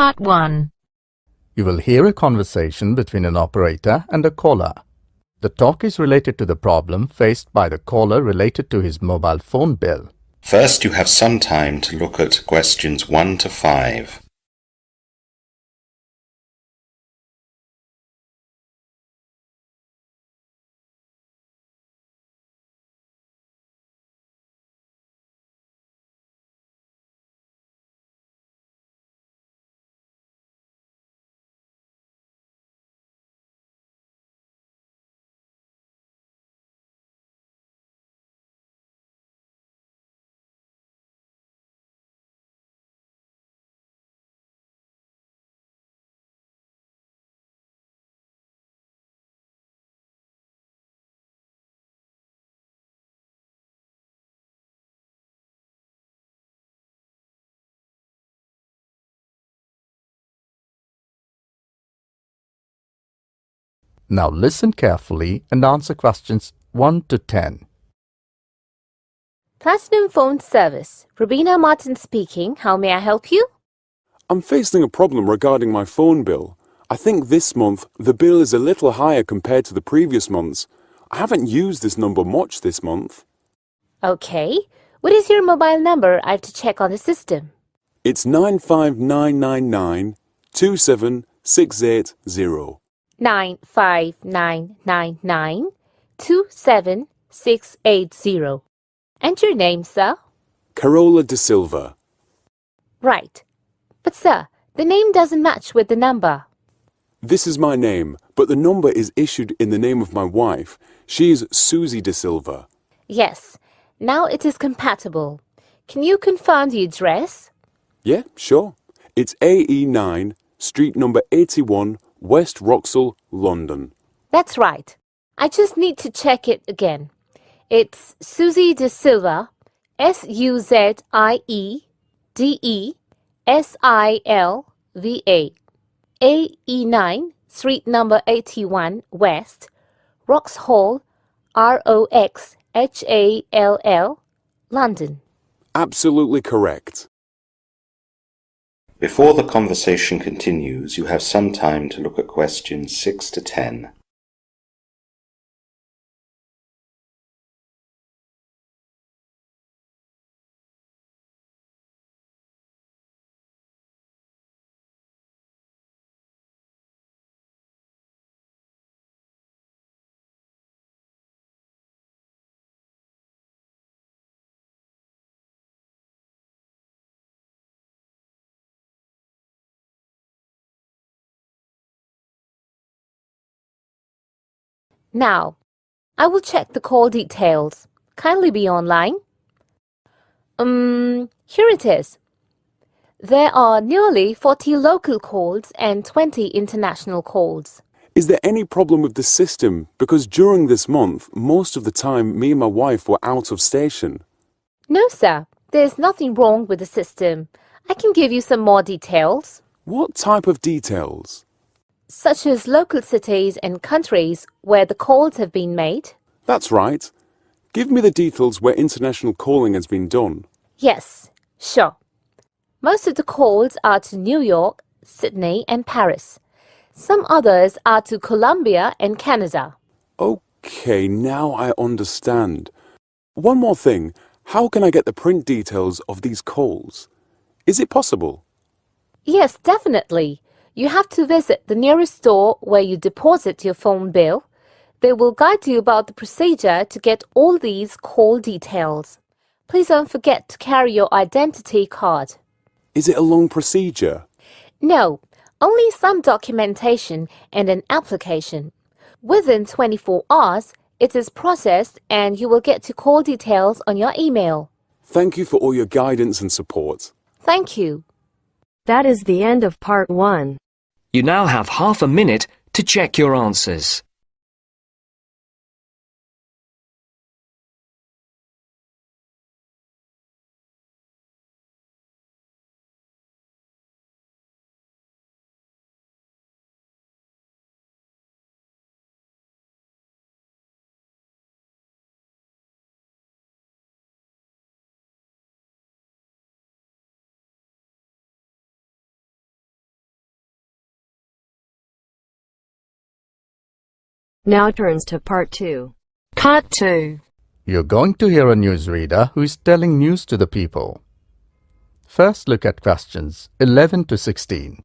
Part 1. You will hear a conversation between an operator and a caller. The talk is related to the problem faced by the caller related to his mobile phone bill. First, you have some time to look at questions 1 to 5. Now listen carefully and answer questions 1 to 10. Platinum Phone Service. Rubina Martin speaking. How may I help you? I'm facing a problem regarding my phone bill. I think this month the bill is a little higher compared to the previous months. I haven't used this number much this month. Okay. What is your mobile number? I have to check on the system. It's 95999 27680. 95999 27680. And your name, sir? Carola de Silva. Right. But sir, the name doesn't match with the number. This is my name, but the number is issued in the name of my wife. She is Susie de Silva. Yes. Now it is compatible. Can you confirm the address? Yeah, sure. It's AE9, street number 81, West Wroxall, London. That's right. I just need to check it again. It's Susie de Silva, SUZIEDESILVA, AE9, street number 81, West, Wroxall, ROXHALL, London. Absolutely correct. Before the conversation continues, you have some time to look at questions 6 to 10. Now, I will check the call details. Kindly be online. Here it is. There are nearly 40 local calls and 20 international calls. Is there any problem with the system? Because during this month, most of the time, me and my wife were out of station. No, sir. There's nothing wrong with the system. I can give you some more details. What type of details? Such as local cities and countries where the calls have been made. That's right. Give me the details where international calling has been done. Yes, sure. Most of the calls are to New York, Sydney and Paris. Some others are to Colombia and Canada. Okay, now I understand. One more thing. How can I get the print details of these calls? Is it possible? Yes, definitely. You have to visit the nearest store where you deposit your phone bill. They will guide you about the procedure to get all these call details. Please don't forget to carry your identity card. Is it a long procedure? No, only some documentation and an application. Within 24 hours, it is processed and you will get to call details on your email. Thank you for all your guidance and support. Thank you. That is the end of Part 1. You now have half a minute to check your answers. Now turns to part 2. Part 2. You're going to hear a newsreader who is telling news to the people. First, look at questions 11 to 16.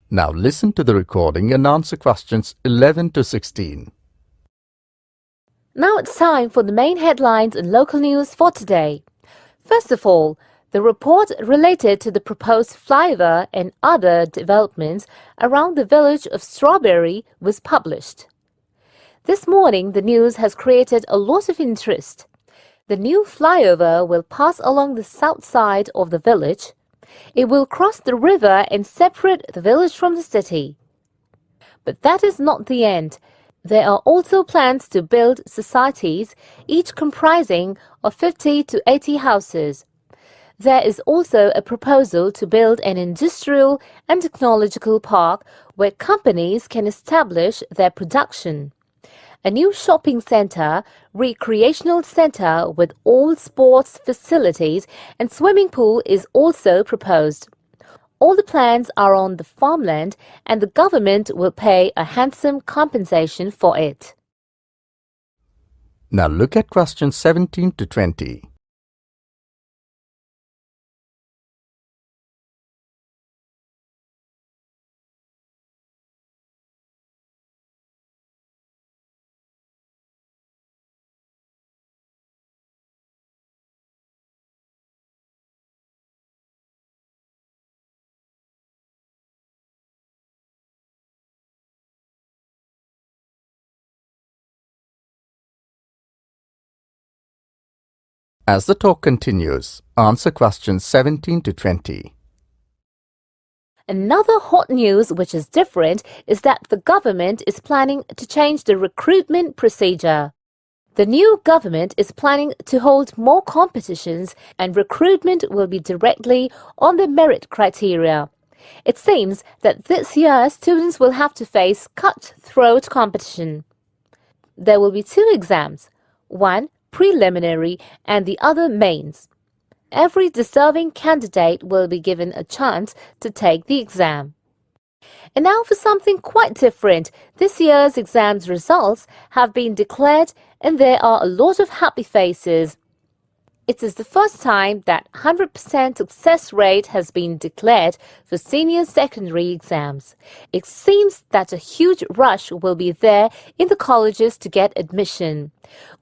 Now listen to the recording and answer questions 11 to 16. Now it's time for the main headlines and local news for today. First of all, the report related to the proposed flyover and other developments around the village of Strawberry was published. This morning, the news has created a lot of interest. The new flyover will pass along the south side of the village. It will cross the river and separate the village from the city. But that is not the end. There are also plans to build societies, each comprising of 50 to 80 houses. There is also a proposal to build an industrial and technological park where companies can establish their production. A new shopping center, recreational center with all sports facilities and swimming pool is also proposed. All the plans are on the farmland and the government will pay a handsome compensation for it. Now look at questions 17 to 20. As the talk continues, answer questions 17 to 20. Another hot news which is different is that the government is planning to change the recruitment procedure. The new government is planning to hold more competitions and recruitment will be directly on the merit criteria. It seems that this year students will have to face cutthroat competition. There will be 2 exams, one preliminary and the other mains. Every deserving candidate will be given a chance to take the exam. And now for something quite different. This year's exams results have been declared and there are a lot of happy faces. It is the first time that 100% success rate has been declared for senior secondary exams. It seems that a huge rush will be there in the colleges to get admission.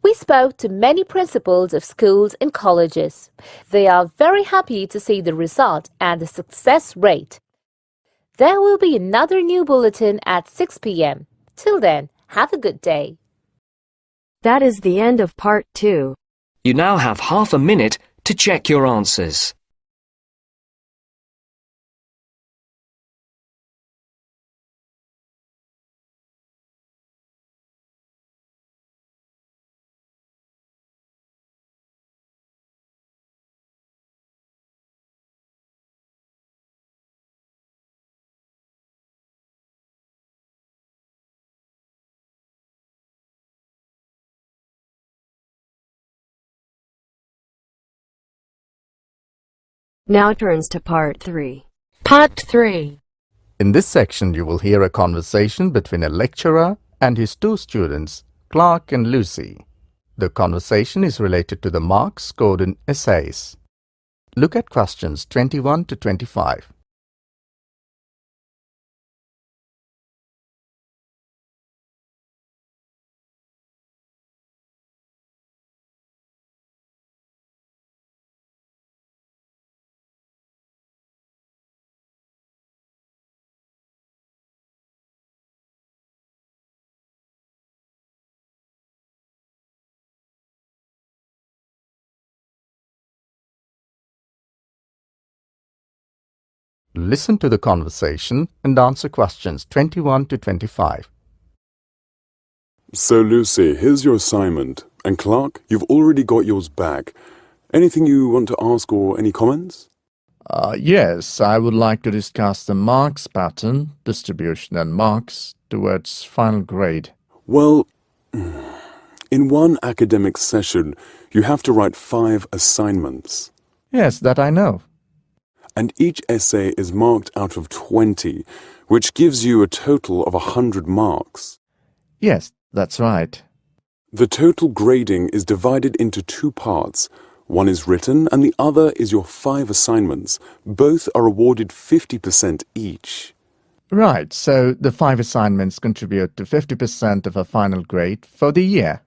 We spoke to many principals of schools and colleges. They are very happy to see the result and the success rate. There will be another new bulletin at 6 p.m. Till then, have a good day. That is the end of part 2. You now have half a minute to check your answers. Now turns to part 3. Part 3. In this section, you will hear a conversation between a lecturer and his 2 students, Clark and Lucy. The conversation is related to the marks scored in essays. Look at questions 21 to 25. Listen to the conversation and answer questions 21 to 25. So, Lucy, here's your assignment. And Clark, you've already got yours back. Anything you want to ask or any comments? Yes, I would like to discuss the marks pattern, distribution and marks towards final grade. Well, in one academic session, you have to write 5 assignments. Yes, that I know. And each essay is marked out of 20, which gives you a total of 100 marks. Yes, that's right. The total grading is divided into 2 parts. One is written and the other is your 5 assignments. Both are awarded 50% each. Right, so the 5 assignments contribute to 50% of a final grade for the year.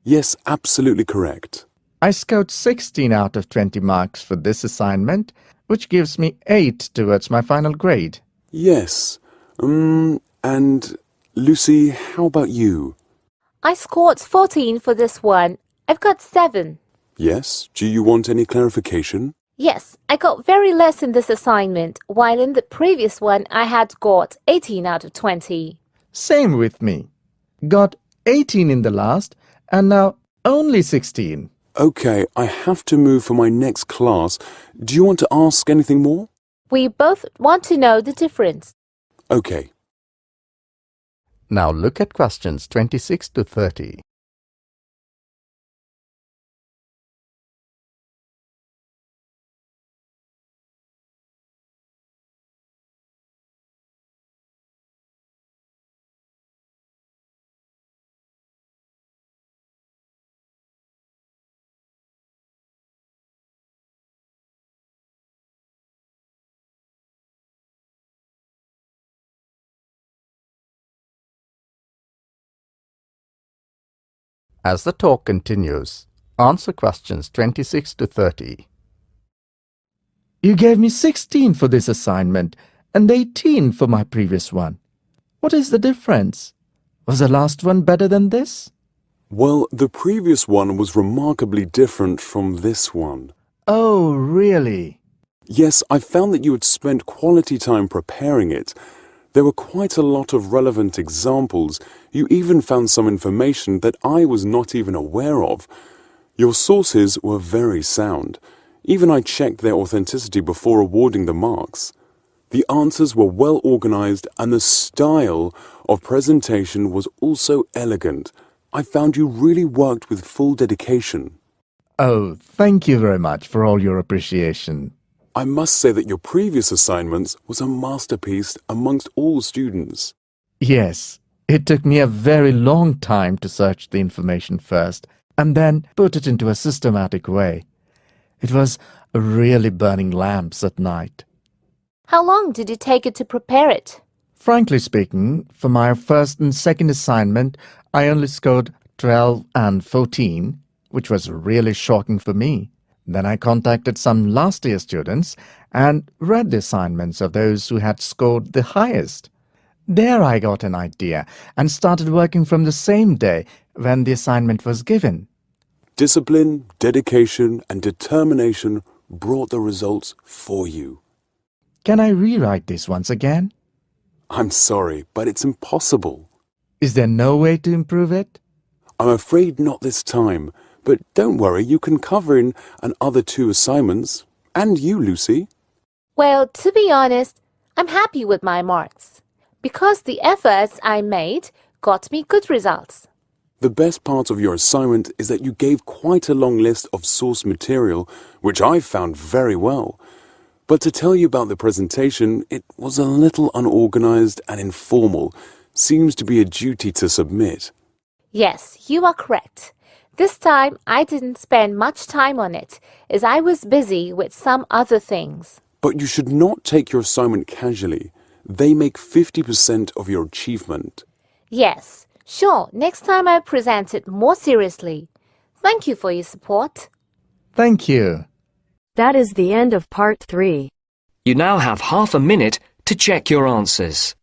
Yes, absolutely correct. I scored 16 out of 20 marks for this assignment, which gives me 8 towards my final grade. Yes. And Lucy, how about you? I scored 14 for this one. I've got 7. Yes? Do you want any clarification? Yes, I got very less in this assignment, while in the previous one I had got 18 out of 20. Same with me. Got 18 in the last, and now only 16. Okay, I have to move for my next class. Do you want to ask anything more? We both want to know the difference. Okay. Now look at questions 26 to 30. As the talk continues, answer questions 26 to 30. You gave me 16 for this assignment and 18 for my previous one. What is the difference? Was the last one better than this? Well, the previous one was remarkably different from this one. Oh, really? Yes, I found that you had spent quality time preparing it. There were quite a lot of relevant examples. You even found some information that I was not even aware of. Your sources were very sound. Even I checked their authenticity before awarding the marks. The answers were well organized and the style of presentation was also elegant. I found you really worked with full dedication. Oh, thank you very much for all your appreciation. I must say that your previous assignments was a masterpiece amongst all students. Yes, it took me a very long time to search the information first and then put it into a systematic way. It was really burning lamps at night. How long did it take you to prepare it? Frankly speaking, for my first and second assignment, I only scored 12 and 14, which was really shocking for me. Then I contacted some last year students and read the assignments of those who had scored the highest. There I got an idea and started working from the same day when the assignment was given. Discipline, dedication, and determination brought the results for you. Can I rewrite this once again? I'm sorry, but it's impossible. Is there no way to improve it? I'm afraid not this time, but don't worry, you can cover in another 2 assignments. And you, Lucy. Well, to be honest, I'm happy with my marks, because the efforts I made got me good results. The best part of your assignment is that you gave quite a long list of source material, which I found very well. But to tell you about the presentation, it was a little unorganized and informal. Seems to be a duty to submit. Yes, you are correct. This time I didn't spend much time on it, as I was busy with some other things. But you should not take your assignment casually. They make 50% of your achievement. Yes, sure, next time I'll present it more seriously. Thank you for your support. Thank you. That is the end of part 3. You now have half a minute to check your answers.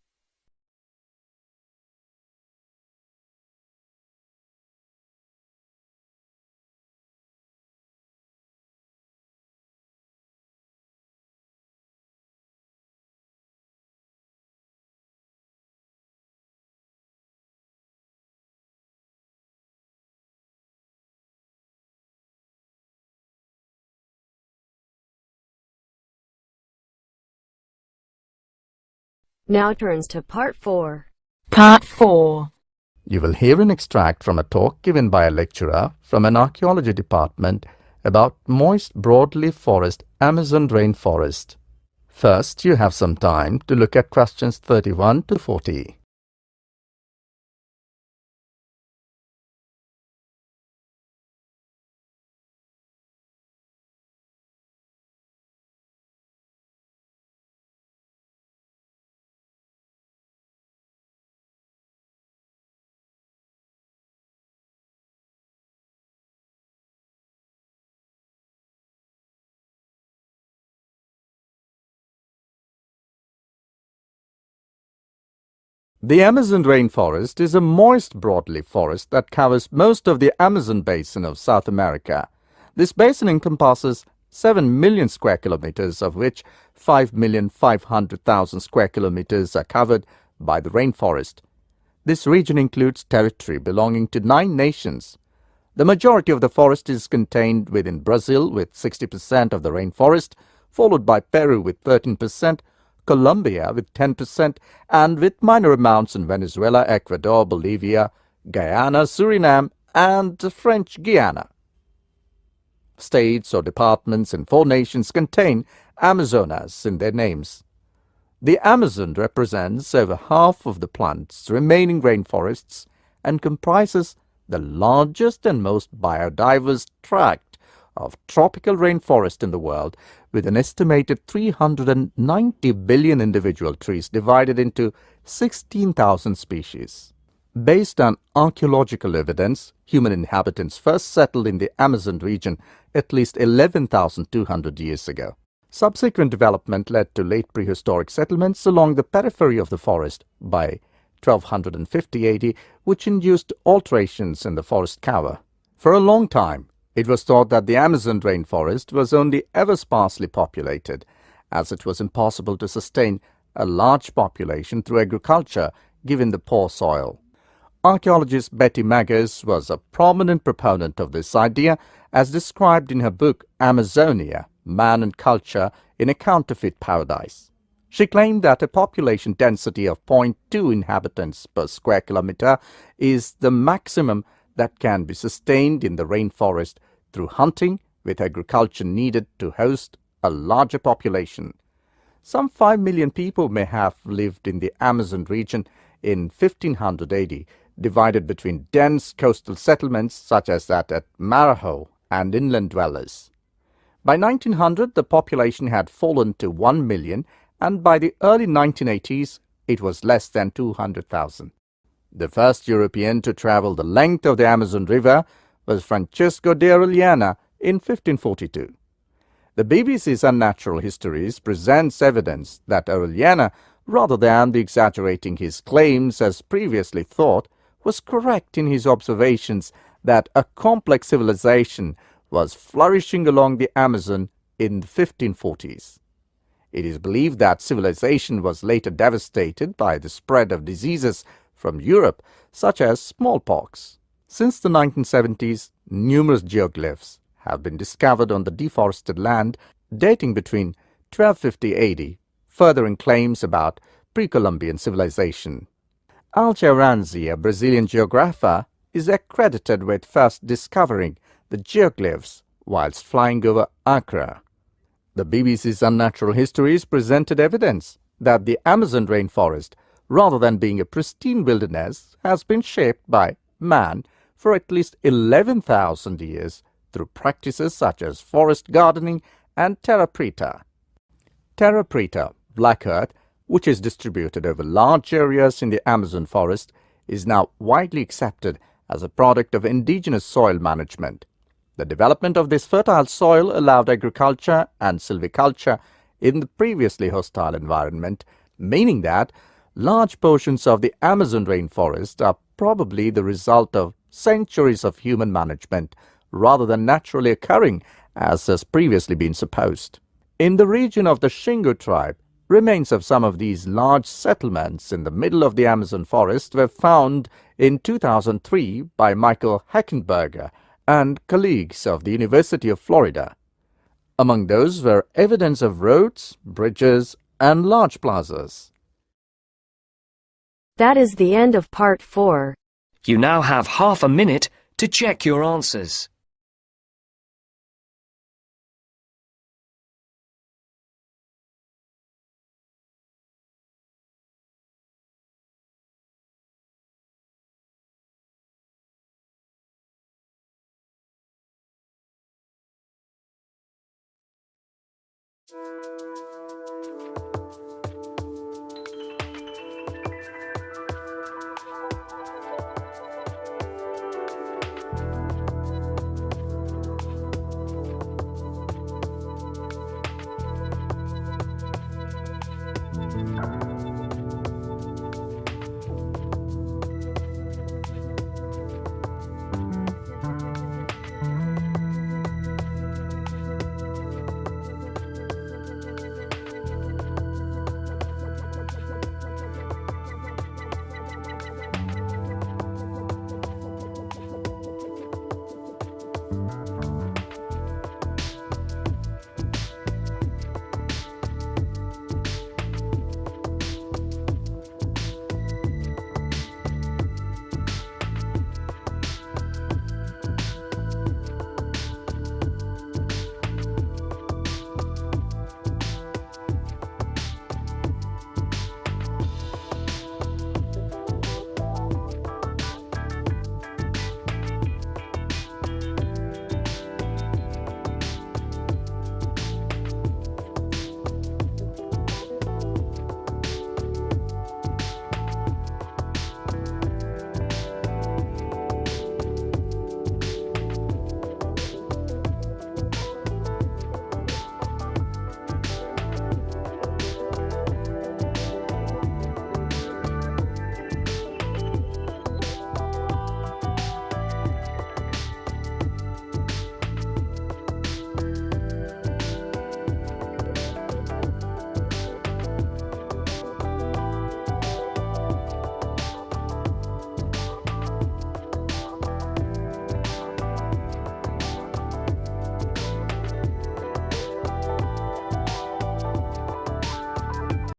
Now turns to Part 4. Part 4. You will hear an extract from a talk given by a lecturer from an archaeology department about moist broadleaf forest, Amazon rainforest. First, you have some time to look at questions 31 to 40. The Amazon rainforest is a moist broadleaf forest that covers most of the Amazon basin of South America. This basin encompasses 7 million square kilometers, of which 5,500,000 square kilometers are covered by the rainforest. This region includes territory belonging to 9 nations. The majority of the forest is contained within Brazil with 60% of the rainforest, followed by Peru with 13%, Colombia with 10%, and with minor amounts in Venezuela, Ecuador, Bolivia, Guyana, Suriname, and French Guiana. States or departments in 4 nations contain Amazonas in their names. The Amazon represents over half of the planet's remaining rainforests and comprises the largest and most biodiverse tract of tropical rainforest in the world, with an estimated 390 billion individual trees divided into 16,000 species. Based on archaeological evidence, human inhabitants first settled in the Amazon region at least 11,200 years ago. Subsequent development led to late prehistoric settlements along the periphery of the forest by 1250 AD, which induced alterations in the forest cover. For a long time, it was thought that the Amazon rainforest was only ever sparsely populated, as it was impossible to sustain a large population through agriculture given the poor soil. Archaeologist Betty Maggers was a prominent proponent of this idea, as described in her book Amazonia, Man and Culture in a Counterfeit Paradise. She claimed that a population density of 0.2 inhabitants per square kilometer is the maximum that can be sustained in the rainforest through hunting, with agriculture needed to host a larger population. Some 5 million people may have lived in the Amazon region in 1500 AD, divided between dense coastal settlements such as that at Marajo and inland dwellers. By 1900, the population had fallen to 1 million, and by the early 1980s, it was less than 200,000. The first European to travel the length of the Amazon River was Francesco de Orellana in 1542. The BBC's Unnatural Histories presents evidence that Orellana, rather than exaggerating his claims as previously thought, was correct in his observations that a complex civilization was flourishing along the Amazon in the 1540s. It is believed that civilization was later devastated by the spread of diseases from Europe, such as smallpox. Since the 1970s, numerous geoglyphs have been discovered on the deforested land dating between 1250 AD, furthering claims about pre-Columbian civilization. Alceu Ranzi, a Brazilian geographer, is accredited with first discovering the geoglyphs whilst flying over Accra. The BBC's Unnatural Histories presented evidence that the Amazon rainforest, rather than being a pristine wilderness, has been shaped by man for at least 11,000 years through practices such as forest gardening and terra preta. Terra preta, black earth, which is distributed over large areas in the Amazon forest, is now widely accepted as a product of indigenous soil management. The development of this fertile soil allowed agriculture and silviculture in the previously hostile environment, meaning that large portions of the Amazon rainforest are probably the result of centuries of human management rather than naturally occurring as has previously been supposed. In the region of the Xingu tribe, remains of some of these large settlements in the middle of the Amazon forest were found in 2003 by Michael Heckenberger and colleagues of the University of Florida. Among those were evidence of roads, bridges, and large plazas. That is the end of part 4. You now have half a minute to check your answers.